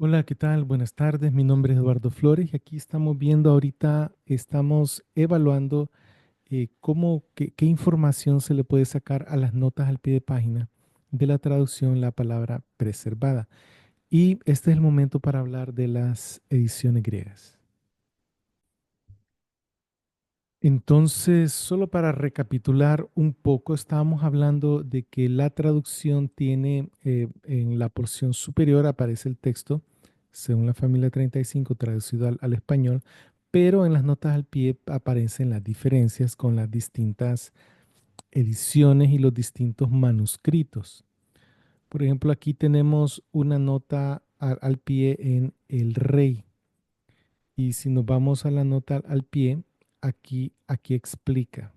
Hola, ¿qué tal? Buenas tardes. Mi nombre es Eduardo Flores y aquí estamos viendo ahorita, estamos evaluando qué información se le puede sacar a las notas al pie de página de la traducción la palabra preservada. Y este es el momento para hablar de las ediciones griegas. Entonces, solo para recapitular un poco, estábamos hablando de que la traducción tiene en la porción superior aparece el texto, según la familia 35, traducido al español, pero en las notas al pie aparecen las diferencias con las distintas ediciones y los distintos manuscritos. Por ejemplo, aquí tenemos una nota al pie en El Rey. Y si nos vamos a la nota al pie, aquí explica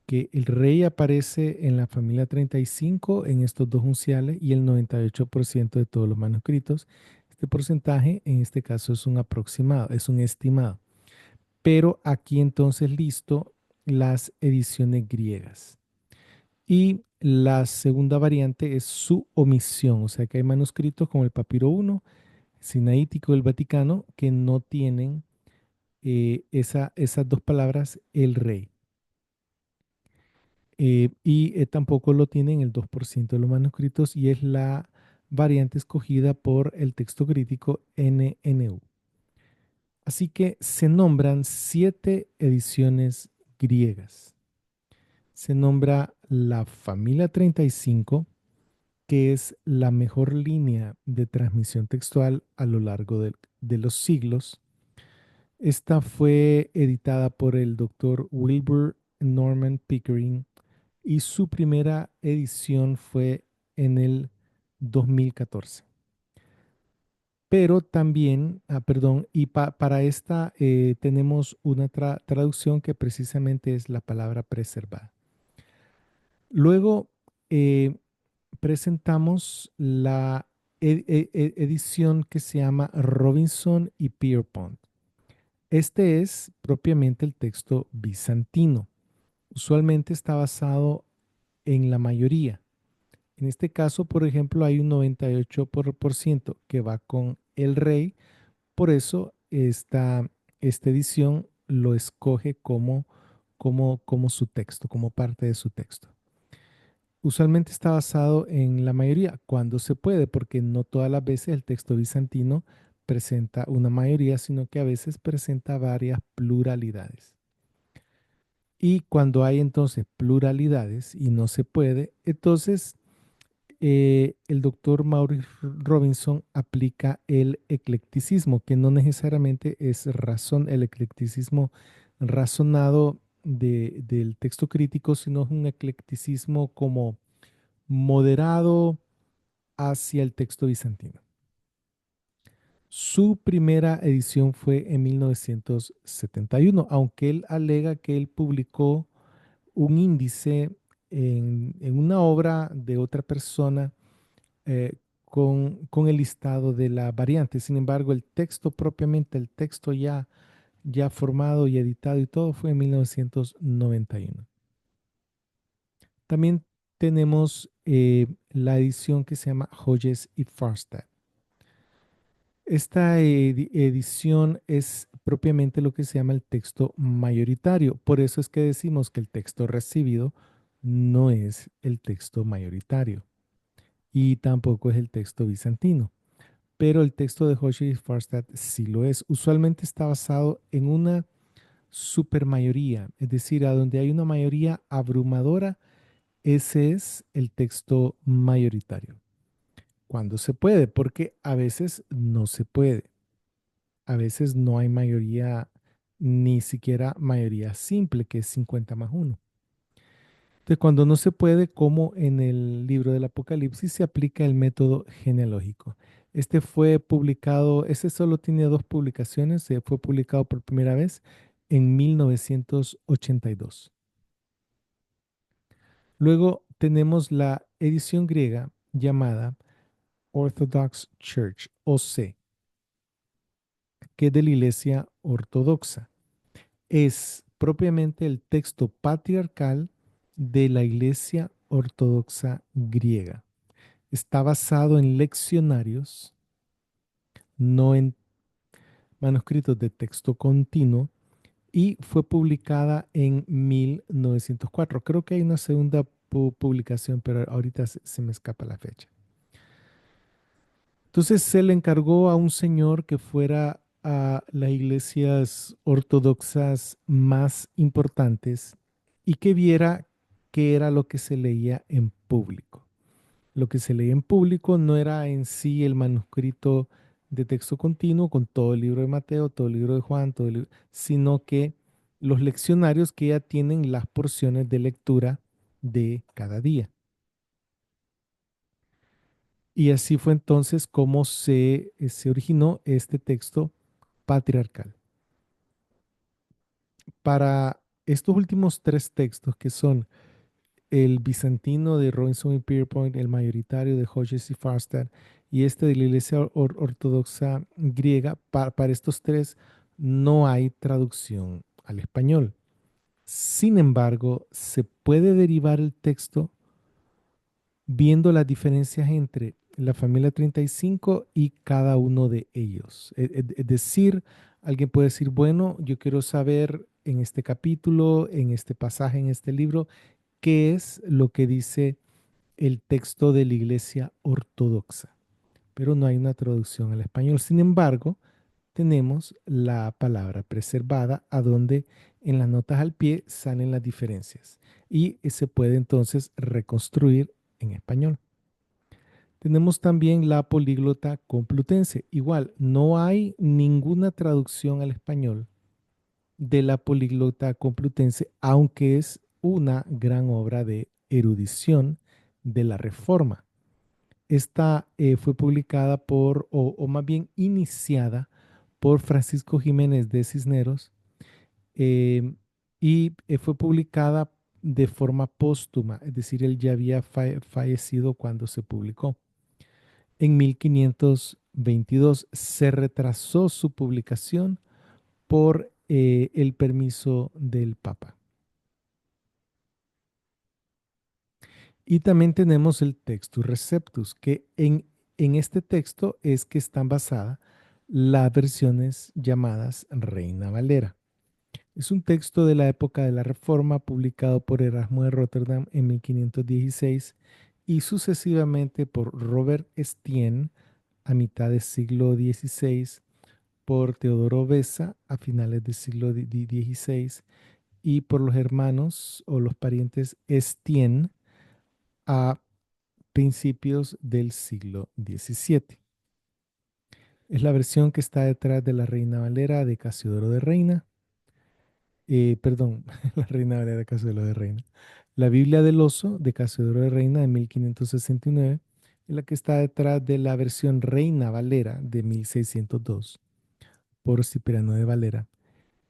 que el rey aparece en la familia 35 en estos dos unciales y el 98% de todos los manuscritos. Este porcentaje en este caso es un aproximado, es un estimado. Pero aquí entonces listo las ediciones griegas. Y la segunda variante es su omisión, o sea que hay manuscritos como el Papiro I, Sinaítico del Vaticano, que no tienen esas dos palabras, el rey. Tampoco lo tienen el 2% de los manuscritos y es la variante escogida por el texto crítico NNU. Así que se nombran 7 ediciones griegas. Se nombra la familia 35, que es la mejor línea de transmisión textual a lo largo de los siglos. Esta fue editada por el doctor Wilbur Norman Pickering y su primera edición fue en el 2014. Pero también, perdón, y para esta tenemos una traducción que precisamente es la palabra preservada. Luego presentamos la edición que se llama Robinson y Pierpont. Este es propiamente el texto bizantino. Usualmente está basado en la mayoría. En este caso, por ejemplo, hay un 98% que va con el rey. Por eso esta edición lo escoge como su texto, como parte de su texto. Usualmente está basado en la mayoría, cuando se puede, porque no todas las veces el texto bizantino presenta una mayoría, sino que a veces presenta varias pluralidades. Y cuando hay entonces pluralidades y no se puede, entonces el doctor Maurice Robinson aplica el eclecticismo, que no necesariamente es razón, el eclecticismo razonado del texto crítico, sino es un eclecticismo como moderado hacia el texto bizantino. Su primera edición fue en 1971, aunque él alega que él publicó un índice en una obra de otra persona con el listado de la variante. Sin embargo, el texto propiamente, el texto ya formado y editado y todo fue en 1991. También tenemos la edición que se llama Hodges y Farstad. Esta edición es propiamente lo que se llama el texto mayoritario. Por eso es que decimos que el texto recibido no es el texto mayoritario y tampoco es el texto bizantino. Pero el texto de Hodges y Farstad sí lo es. Usualmente está basado en una supermayoría, es decir, a donde hay una mayoría abrumadora, ese es el texto mayoritario. Cuando se puede, porque a veces no se puede. A veces no hay mayoría, ni siquiera mayoría simple, que es 50+1. Entonces, cuando no se puede, como en el libro del Apocalipsis, se aplica el método genealógico. Este fue publicado, este solo tiene dos publicaciones, fue publicado por primera vez en 1982. Luego tenemos la edición griega llamada Orthodox Church, OC, que es de la Iglesia Ortodoxa. Es propiamente el texto patriarcal de la Iglesia Ortodoxa griega. Está basado en leccionarios no en manuscritos de texto continuo, y fue publicada en 1904. Creo que hay una segunda publicación, pero ahorita se me escapa la fecha. Entonces se le encargó a un señor que fuera a las iglesias ortodoxas más importantes y que viera qué era lo que se leía en público. Lo que se leía en público no era en sí el manuscrito de texto continuo con todo el libro de Mateo, todo el libro de Juan, sino que los leccionarios que ya tienen las porciones de lectura de cada día. Y así fue entonces como se originó este texto patriarcal. Para estos últimos tres textos, que son el bizantino de Robinson y Pierpont, el mayoritario de Hodges y Farstad, y este de la Iglesia Ortodoxa griega, para estos tres no hay traducción al español. Sin embargo, se puede derivar el texto viendo las diferencias entre la familia 35 y cada uno de ellos. Es decir, alguien puede decir, bueno, yo quiero saber en este capítulo, en este pasaje, en este libro, qué es lo que dice el texto de la Iglesia Ortodoxa, pero no hay una traducción al español. Sin embargo, tenemos la palabra preservada, a donde en las notas al pie salen las diferencias y se puede entonces reconstruir en español. Tenemos también la políglota complutense. Igual, no hay ninguna traducción al español de la políglota complutense, aunque es una gran obra de erudición de la Reforma. Esta fue publicada o más bien iniciada por Francisco Jiménez de Cisneros, eh, y fue publicada de forma póstuma, es decir, él ya había fallecido cuando se publicó. En 1522 se retrasó su publicación por el permiso del Papa. Y también tenemos el Textus Receptus, que en este texto es que están basadas las versiones llamadas Reina Valera. Es un texto de la época de la Reforma publicado por Erasmo de Rotterdam en 1516 y sucesivamente por Robert Estienne a mitad del siglo XVI, por Teodoro Beza a finales del siglo XVI y por los hermanos o los parientes Estienne a principios del siglo XVII. Es la versión que está detrás de la Reina Valera de Casiodoro de Reina. Perdón, la Reina Valera de Casiodoro de Reina. La Biblia del Oso de Casiodoro de Reina de 1569 es la que está detrás de la versión Reina Valera de 1602 por Cipriano de Valera.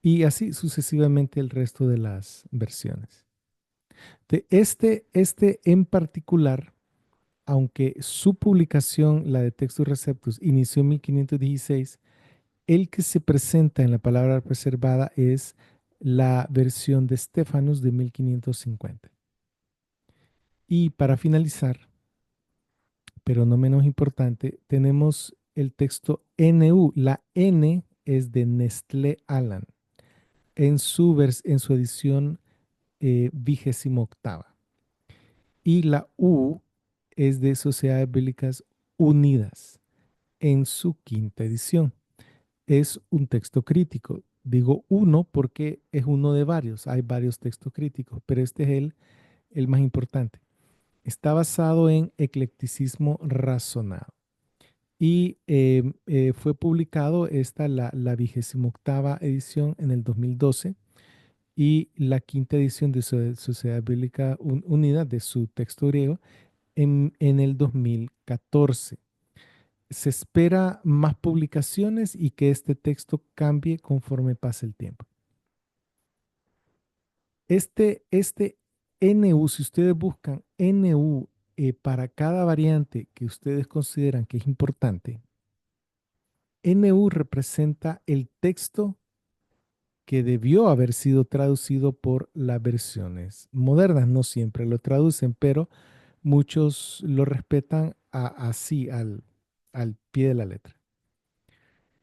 Y así sucesivamente el resto de las versiones. Este en particular, aunque su publicación, la de Textus Receptus, inició en 1516, el que se presenta en la palabra preservada es la versión de Stephanus de 1550. Y para finalizar, pero no menos importante, tenemos el texto NU. La N es de Nestlé Aland en su edición 28ª. Y la U es de Sociedades Bíblicas Unidas en su quinta edición. Es un texto crítico. Digo uno porque es uno de varios. Hay varios textos críticos, pero este es el más importante. Está basado en eclecticismo razonado. Y fue publicado la 28ª edición en el 2012 y la quinta edición de Sociedad Bíblica Unida de su texto griego en el 2014. Se espera más publicaciones y que este texto cambie conforme pase el tiempo. Este NU, si ustedes buscan NU para cada variante que ustedes consideran que es importante, NU representa el texto que debió haber sido traducido por las versiones modernas. No siempre lo traducen, pero muchos lo respetan así, al pie de la letra.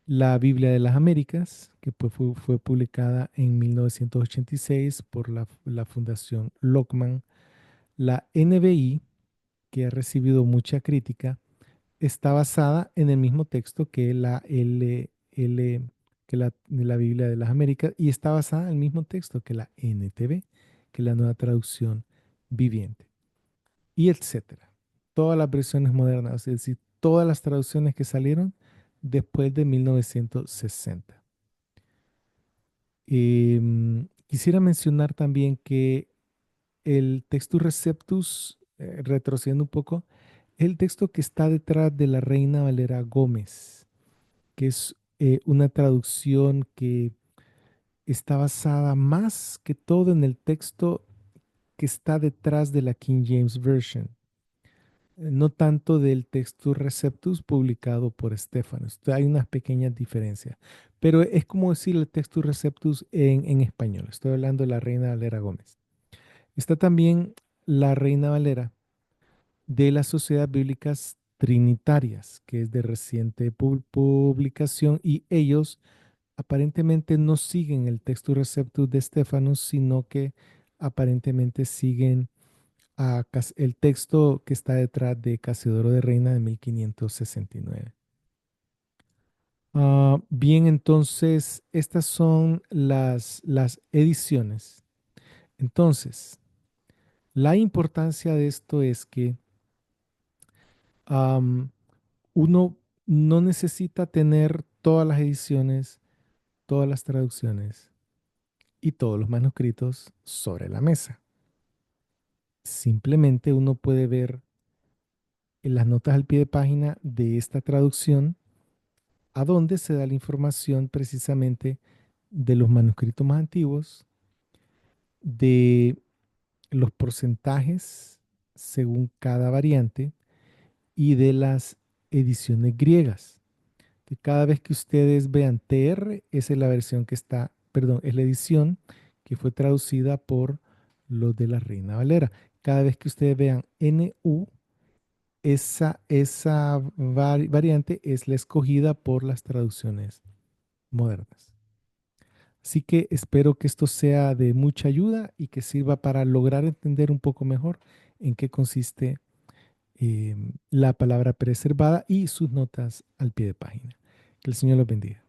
La Biblia de las Américas, que pues fue publicada en 1986 por la Fundación Lockman. La NBI, que ha recibido mucha crítica, está basada en el mismo texto que la Biblia de las Américas y está basada en el mismo texto que la NTV, que es la nueva traducción viviente, y etcétera. Todas las versiones modernas, es decir, todas las traducciones que salieron después de 1960. Quisiera mencionar también que el Textus Receptus, retrocediendo un poco, es el texto que está detrás de la Reina Valera Gómez, que es una traducción que está basada más que todo en el texto que está detrás de la King James Version, no tanto del Textus Receptus publicado por Stephanus. Hay unas pequeñas diferencias, pero es como decir el Textus Receptus en español. Estoy hablando de la Reina Valera Gómez. Está también la Reina Valera de las Sociedades Bíblicas Trinitarias, que es de reciente publicación, y ellos aparentemente no siguen el Textus Receptus de Stephanus, sino que aparentemente siguen el texto que está detrás de Casiodoro de Reina de 1569. Bien, entonces, estas son las ediciones. Entonces, la importancia de esto es que am, uno no necesita tener todas las ediciones, todas las traducciones y todos los manuscritos sobre la mesa. Simplemente uno puede ver en las notas al pie de página de esta traducción a donde se da la información precisamente de los manuscritos más antiguos, de los porcentajes según cada variante y de las ediciones griegas. Que cada vez que ustedes vean TR, esa es la versión que está, perdón, es la edición que fue traducida por los de la Reina Valera. Cada vez que ustedes vean NU, esa variante es la escogida por las traducciones modernas. Así que espero que esto sea de mucha ayuda y que sirva para lograr entender un poco mejor en qué consiste la palabra preservada y sus notas al pie de página. Que el Señor los bendiga.